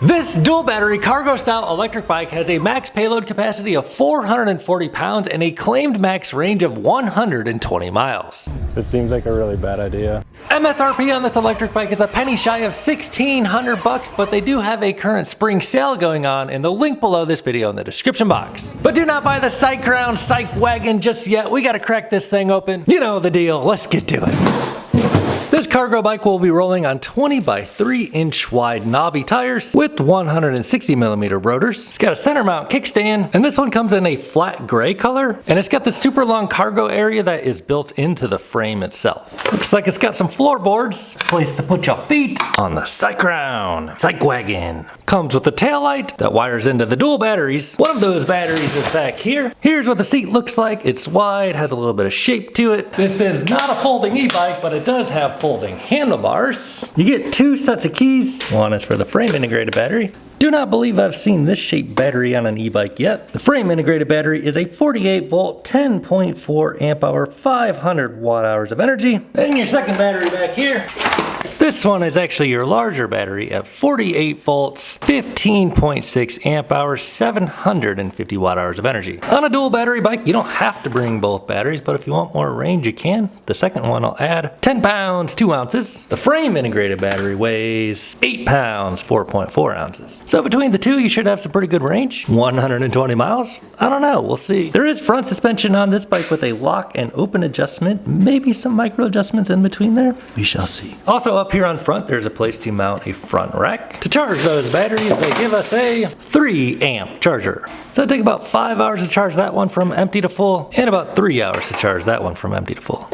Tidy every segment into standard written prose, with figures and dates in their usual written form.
This dual battery cargo style electric bike has a max payload capacity of 440 pounds and a claimed max range of 120 miles. This seems like a really bad idea. MSRP on this electric bike is a penny shy of $1,600, but they do have a current spring sale going on in the link below this video in the description box. But do not buy the Cycrown CycWagen just yet. We gotta crack this thing open. You know the deal, let's get to it. This cargo bike will be rolling on 20 by 3 inch wide knobby tires with 160 millimeter rotors. It's got a center mount kickstand, and this one comes in a flat gray color, and it's got the super long cargo area that is built into the frame itself. Looks like it's got some floorboards, place to put your feet on the Cycrown CycWagen. Comes with a tail light that wires into the dual batteries. One of those batteries is back here. Here's what the seat looks like. It's wide, has a little bit of shape to it. This is not a folding e-bike, but it does have folding handlebars. You get 2 sets of keys. One is for the frame integrated battery. Do not believe I've seen this shaped battery on an e-bike yet. The frame integrated battery is a 48 volt, 10.4 amp hour, 500 watt hours of energy. And your second battery back here. This one is actually your larger battery at 48 volts, 15.6 amp hours, 750 watt hours of energy. On a dual battery bike, you don't have to bring both batteries, but if you want more range, you can. The second one will add 10 pounds, 2 ounces. The frame integrated battery weighs 8 pounds, 4.4 ounces. So between the two, you should have some pretty good range. 120 miles? I don't know, we'll see. There is front suspension on this bike with a lock and open adjustment, maybe some micro adjustments in between there. We shall see. Also up here on front, there's a place to mount a front rack. To charge those batteries, they give us a 3 amp charger. So it'll take about 5 hours to charge that one from empty to full, and about 3 hours to charge that one from empty to full.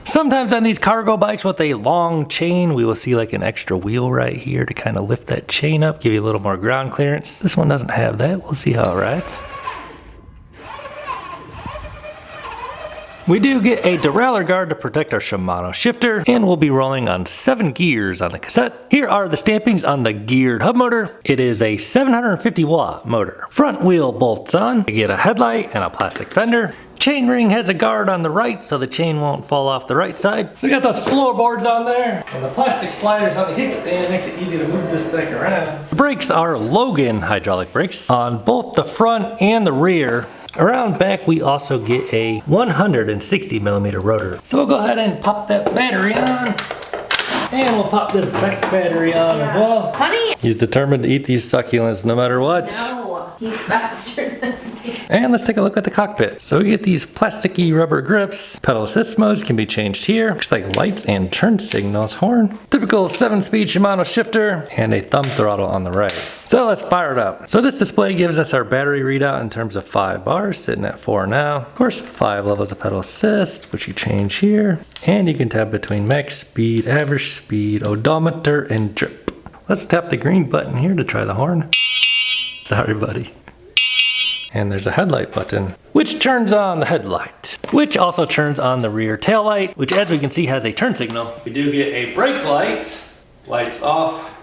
Sometimes on these cargo bikes with a long chain, we will see like an extra wheel right here to kind of lift that chain up, give you a little more ground clearance. This one doesn't have that. We'll see how it rides. We do get a derailleur guard to protect our Shimano shifter, and we'll be rolling on 7 gears on the cassette. Here are the stampings on the geared hub motor. It is a 750 watt motor. Front wheel bolts on. You get a headlight and a plastic fender. Chain ring has a guard on the right so the chain won't fall off the right side. So we got those floorboards on there, and the plastic sliders on the kickstand makes it easy to move this thing around. The brakes are Logan hydraulic brakes on both the front and the rear. Around back, we also get a 160 millimeter rotor. So we'll go ahead and pop that battery on. And we'll pop this back battery on as well. Honey! He's determined to eat these succulents no matter what. No, he's faster than me. And let's take a look at the cockpit. So we get these plasticky rubber grips. Pedal assist modes can be changed here. Looks like lights and turn signals, horn. Typical 7-speed Shimano shifter and a thumb throttle on the right. So let's fire it up. So this display gives us our battery readout in terms of 5 bars, sitting at 4 now. Of course, 5 levels of pedal assist, which you change here. And you can tap between max speed, average speed, odometer, and trip. Let's tap the green button here to try the horn. Sorry, buddy. And there's a headlight button, which turns on the headlight, which also turns on the rear tail light, which as we can see has a turn signal. We do get a brake light, lights off,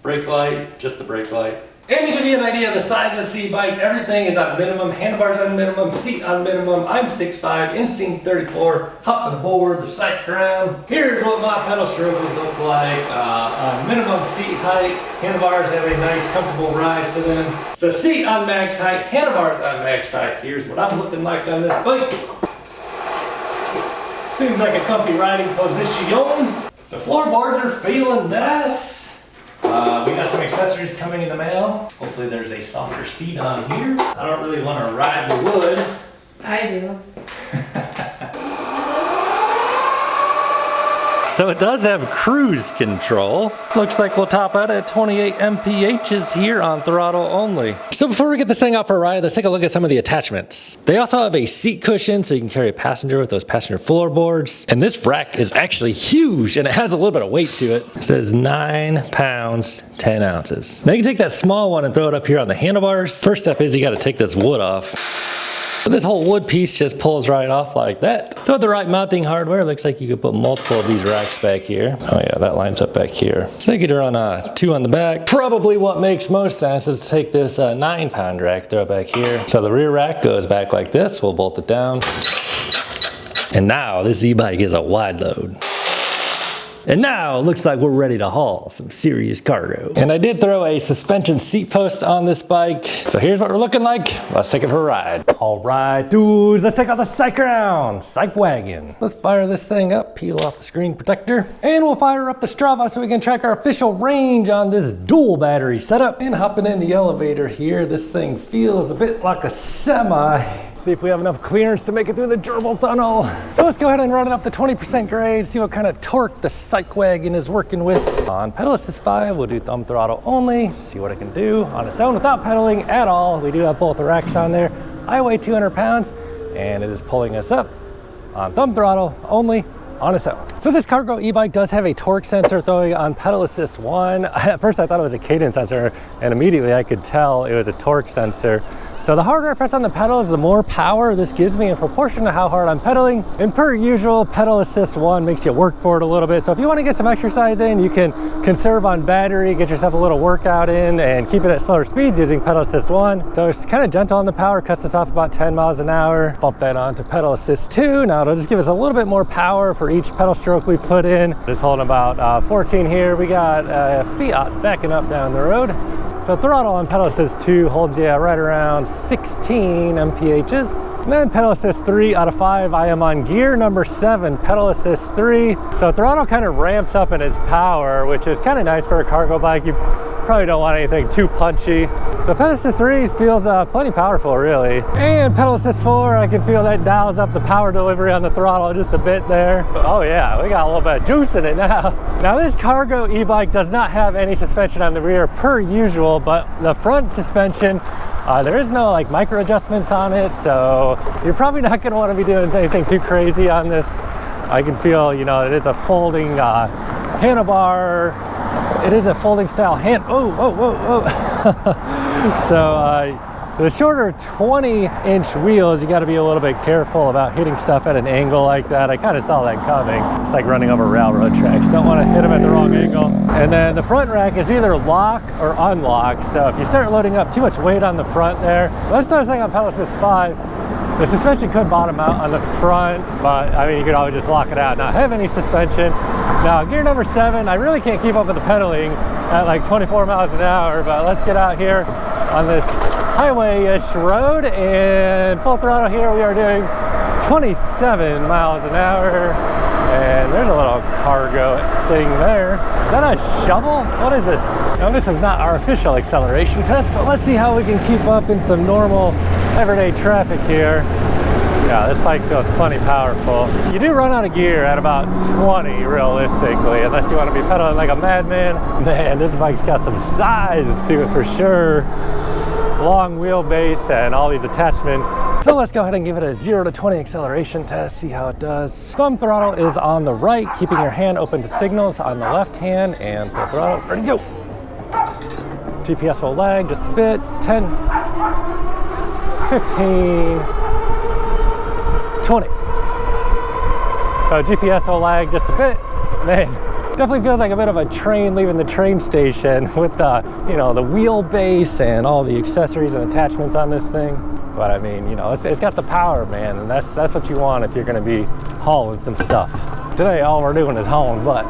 brake light, just the brake light. And to give you an idea of the size of the C-bike, everything is on minimum, handlebars on minimum, seat on minimum. I'm 6'5", inseam 34, hopping aboard the Cycrown. Here's what my pedal strokes look like on minimum seat height. Handlebars have a nice comfortable rise to them. So seat on max height, handlebars on max height. Here's what I'm looking like on this bike. Seems like a comfy riding position. So floorboards are feeling nice. We got some accessories coming in the mail. Hopefully there's a softer seat on here. I don't really want to ride the wood. I do. So it does have cruise control. Looks like we'll top out at 28 mphs here on throttle only. So before we get this thing out for a ride, let's take a look at some of the attachments. They also have a seat cushion so you can carry a passenger with those passenger floorboards. And this rack is actually huge and it has a little bit of weight to it. It says 9 pounds, 10 ounces. Now you can take that small one and throw it up here on the handlebars. First step is you got to take this wood off. This whole wood piece just pulls right off like that. So with the right mounting hardware, it looks like you could put multiple of these racks back here. Oh yeah, that lines up back here. So you could run 2 on the back. Probably what makes most sense is to take this 9-pound rack, throw it back here. So the rear rack goes back like this. We'll bolt it down. And now this e-bike is a wide load. And now it looks like we're ready to haul some serious cargo. And I did throw a suspension seat post on this bike. So here's what we're looking like. Let's take it for a ride. All right, dudes, let's take out the Cycrown CycWagen. Let's fire this thing up, peel off the screen protector, and we'll fire up the Strava so we can track our official range on this dual battery setup. And hopping in the elevator here, this thing feels a bit like a semi. See if we have enough clearance to make it through the gerbil tunnel. So let's go ahead and run it up to 20% grade, see what kind of torque the CycWagen is working with. On pedal assist 5, we'll do thumb throttle only, see what it can do on its own without pedaling at all. We do have both the racks on there. I weigh 200 pounds, and it is pulling us up on thumb throttle only on its own. So this cargo e-bike does have a torque sensor throwing on pedal assist 1. At first I thought it was a cadence sensor, and immediately I could tell it was a torque sensor. So the harder I press on the pedals, the more power this gives me in proportion to how hard I'm pedaling. And per usual, pedal assist 1 makes you work for it a little bit. So if you want to get some exercise in, you can conserve on battery, get yourself a little workout in, and keep it at slower speeds using pedal assist 1. So it's kind of gentle on the power, cuts us off about 10 miles an hour. Bump that on to pedal assist 2. Now it'll just give us a little bit more power for each pedal stroke we put in. Just holding about 14 here. We got a Fiat backing up down the road. So throttle on pedal assist 2 holds you right around 16 mphs. And then pedal assist 3 out of 5, I am on gear number 7, pedal assist 3. So throttle kind of ramps up in its power, which is kind of nice for a cargo bike. You probably don't want anything too punchy. So pedal assist 3 feels plenty powerful, really. And pedal assist 4, I can feel that dials up the power delivery on the throttle just a bit there. Oh yeah, we got a little bit of juice in it now. Now this cargo e-bike does not have any suspension on the rear per usual, but the front suspension, there is no like micro adjustments on it, so you're probably not going to want to be doing anything too crazy on this. I can feel, you know, it is a folding handlebar. It is a folding style hand. So the shorter 20-inch wheels, you got to be a little bit careful about hitting stuff at an angle like that. I kind of saw that coming. It's like running over railroad tracks. Don't want to hit them at the wrong angle. And then the front rack is either lock or unlock. So if you start loading up too much weight on the front there, that's the other thing on pedal assist 5. The suspension could bottom out on the front, but I mean, you could always just lock it out, not have any suspension. Now, gear number 7, I really can't keep up with the pedaling at like 24 miles an hour, but let's get out here on this highway-ish road, and full throttle here, we are doing 27 miles an hour, and there's a little cargo thing there. Is that a shovel? What is this? Now, this is not our official acceleration test, but let's see how we can keep up in some normal everyday traffic here. Yeah, this bike feels plenty powerful. You do run out of gear at about 20 realistically, unless you want to be pedaling like a madman. Man, this bike's got some size to it for sure. Long wheelbase and all these attachments. So let's go ahead and give it a 0 to 20 acceleration test, see how it does. Thumb throttle is on the right, keeping your hand open to signals on the left hand, and full throttle, ready to go. GPS will lag just a bit, 10, 15, 20. So GPS will lag just a bit. Man, definitely feels like a bit of a train leaving the train station with the, you know, the wheelbase and all the accessories and attachments on this thing. But I mean, you know, it's got the power, man, and that's what you want if you're going to be hauling some stuff. Today, all we're doing is hauling butt.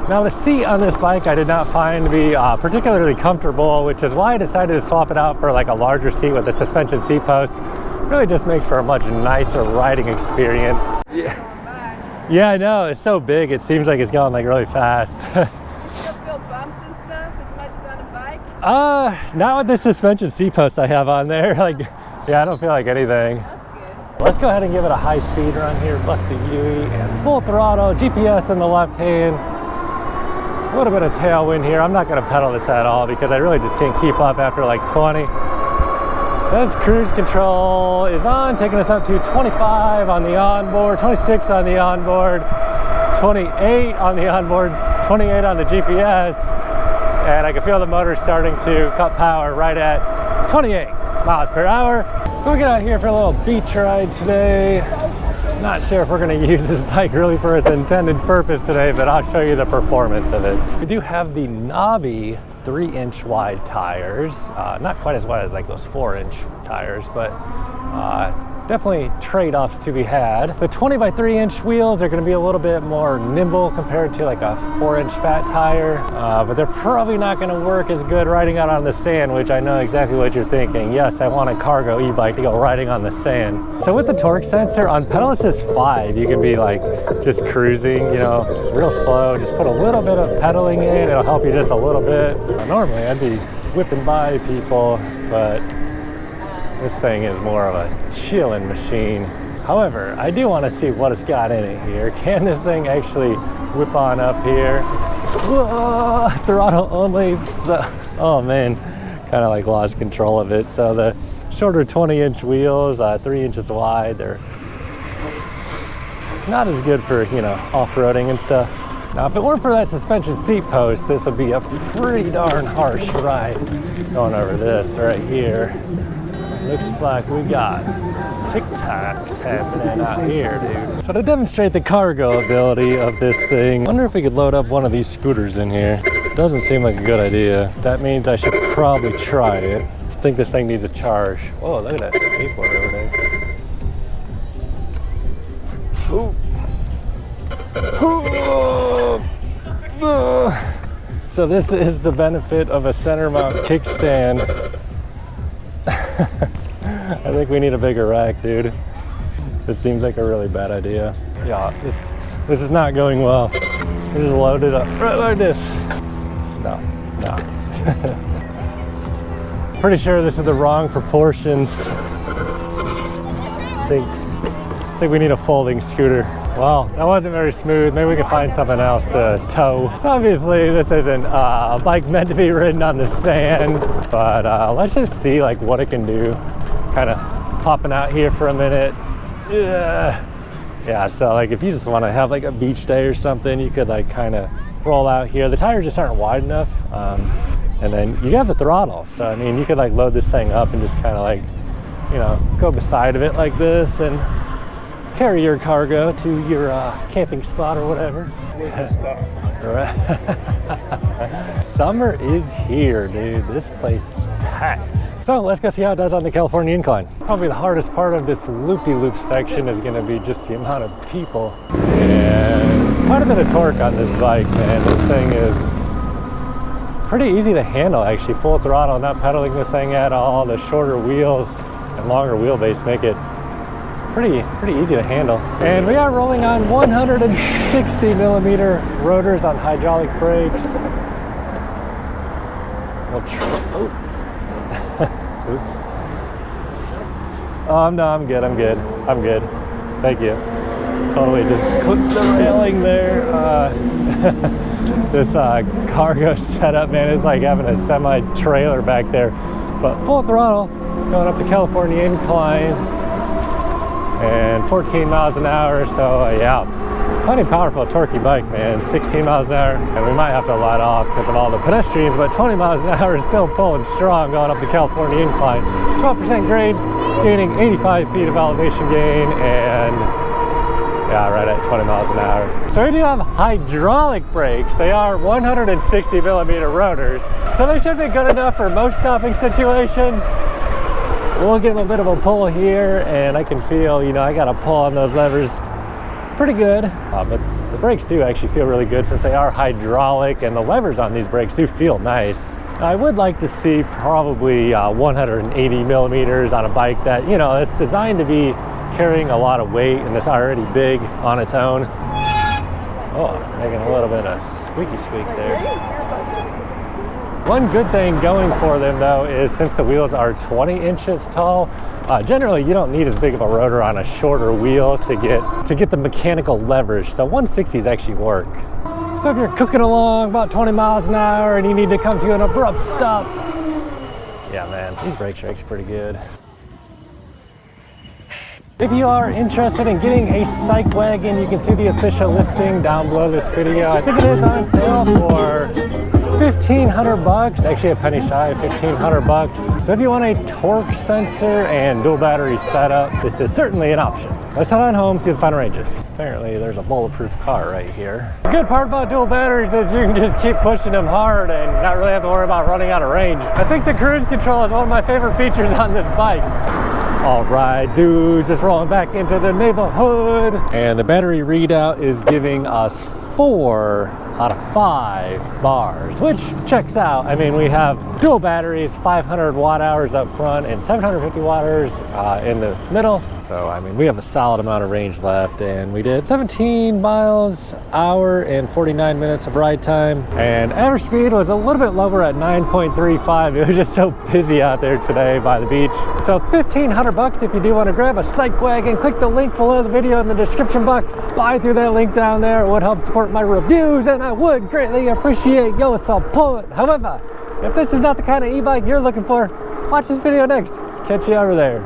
Now, the seat on this bike I did not find to be particularly comfortable, which is why I decided to swap it out for like a larger seat with a suspension seat post. Really just makes for a much nicer riding experience. Yeah, I know, it's so big, it seems like it's going like really fast. You don't feel bumps and stuff as much as on a bike? Not with the suspension seat post I have on there. Like, yeah, I don't feel like anything. That's good. Let's go ahead and give it a high speed run here, bust a UE, and full throttle, GPS in the left hand. A little bit of tailwind here. I'm not gonna pedal this at all because I really just can't keep up after like 20. Says cruise control is on, taking us up to 25 on the onboard, 26 on the onboard, 28 on the onboard, 28 on the GPS, and I can feel the motor starting to cut power right at 28 miles per hour. So we get out here for a little beach ride today. Not sure if we're going to use this bike really for its intended purpose today, but I'll show you the performance of it. We do have the knobby 3-inch wide tires, not quite as wide as like those 4-inch tires, but definitely trade-offs to be had. The 20 by 3 inch wheels are going to be a little bit more nimble compared to like a 4-inch fat tire, but they're probably not going to work as good riding out on the sand, which I know exactly what you're thinking. Yes, I want a cargo e-bike to go riding on the sand. So with the torque sensor on pedal assist 5, you can be like just cruising, you know, real slow. Just put a little bit of pedaling in, it'll help you just a little bit. Normally I'd be whipping by people, but this thing is more of a chilling machine. However, I do want to see what it's got in it here. Can this thing actually whip on up here? Whoa, throttle only. So, oh man, kind of like lost control of it. So the shorter 20-inch wheels, 3 inches wide, they're not as good for, you know, off-roading and stuff. Now, if it weren't for that suspension seat post, this would be a pretty darn harsh ride. Going over this right here. Looks like we got tic-tacs happening out here, dude. So to demonstrate the cargo ability of this thing, I wonder if we could load up one of these scooters in here. Doesn't seem like a good idea. That means I should probably try it. I think this thing needs a charge. Whoa, look at that skateboard over there. Ooh. So this is the benefit of a center mount kickstand. I think we need a bigger rack, dude. This seems like a really bad idea. Yeah, this is not going well. We just load it up right like this. No. Pretty sure this is the wrong proportions. I think we need a folding scooter. Well, that wasn't very smooth. Maybe we can find something else to tow. So obviously this isn't a bike meant to be ridden on the sand, but let's just see like what it can do. Kind of popping out here for a minute. Yeah, so like if you just want to have like a beach day or something, you could like kind of roll out here. The tires just aren't wide enough, and then you have the throttle. So I mean, you could like load this thing up and just kind of like, you know, go beside of it like this and carry your cargo to your camping spot or whatever. Summer is here, dude. This place is packed. So let's go see how it does on the California incline. Probably the hardest part of this loop-de-loop section is gonna be just the amount of people. And quite a bit of torque on this bike, man. This thing is pretty easy to handle, actually. Full throttle, not pedaling this thing at all. The shorter wheels and longer wheelbase make it pretty easy to handle. And we are rolling on 160 millimeter rotors on hydraulic brakes. Oops. Oh, no, I'm good. Thank you. Totally just clipped the railing there. This cargo setup, man, is like having a semi-trailer back there. But full throttle, going up the California incline, and 14 miles an hour, so yeah. Plenty powerful, torquey bike, man. 16 miles an hour, and we might have to light off because of all the pedestrians, but 20 miles an hour is still pulling strong going up the California incline. 12% grade, gaining 85 feet of elevation gain, and yeah, right at 20 miles an hour. So we do have hydraulic brakes. They are 160 millimeter rotors, so they should be good enough for most stopping situations. We'll give them a bit of a pull here, and I can feel, you know, I got to pull on those levers pretty good, but the brakes do actually feel really good since they are hydraulic, and the levers on these brakes do feel nice. I would like to see probably 180 millimeters on a bike that, you know, it's designed to be carrying a lot of weight and it's already big on its own. Oh, making a little bit of squeaky squeak there. One good thing going for them though is since the wheels are 20 inches tall, generally you don't need as big of a rotor on a shorter wheel to get the mechanical leverage. So 160s actually work. So if you're cooking along about 20 miles an hour and you need to come to an abrupt stop, yeah man, these brakes are actually pretty good. If you are interested in getting a CycWagen, you can see the official listing down below this video. I think it is on sale for $1,500, actually a penny shy of $1,500. So if you want a torque sensor and dual battery setup, this is certainly an option. Let's head on home, see the final ranges. Apparently there's a bulletproof car right here. The good part about dual batteries is you can just keep pushing them hard and not really have to worry about running out of range. I think the cruise control is one of my favorite features on this bike. All right, dudes, just rolling back into the neighborhood. And the battery readout is giving us 4 out of 5 bars, which checks out. I mean, we have dual batteries, 500 watt hours up front and 750 watt hours in the middle. So, I mean, we have a solid amount of range left, and we did 17 miles an hour and 49 minutes of ride time. And average speed was a little bit lower at 9.35. It was just so busy out there today by the beach. So $1,500 if you do want to grab a CycWagen. Click the link below the video in the description box. Buy through that link down there. It would help support my reviews, and I would greatly appreciate your support. However, if this is not the kind of e-bike you're looking for, watch this video next. Catch you over there.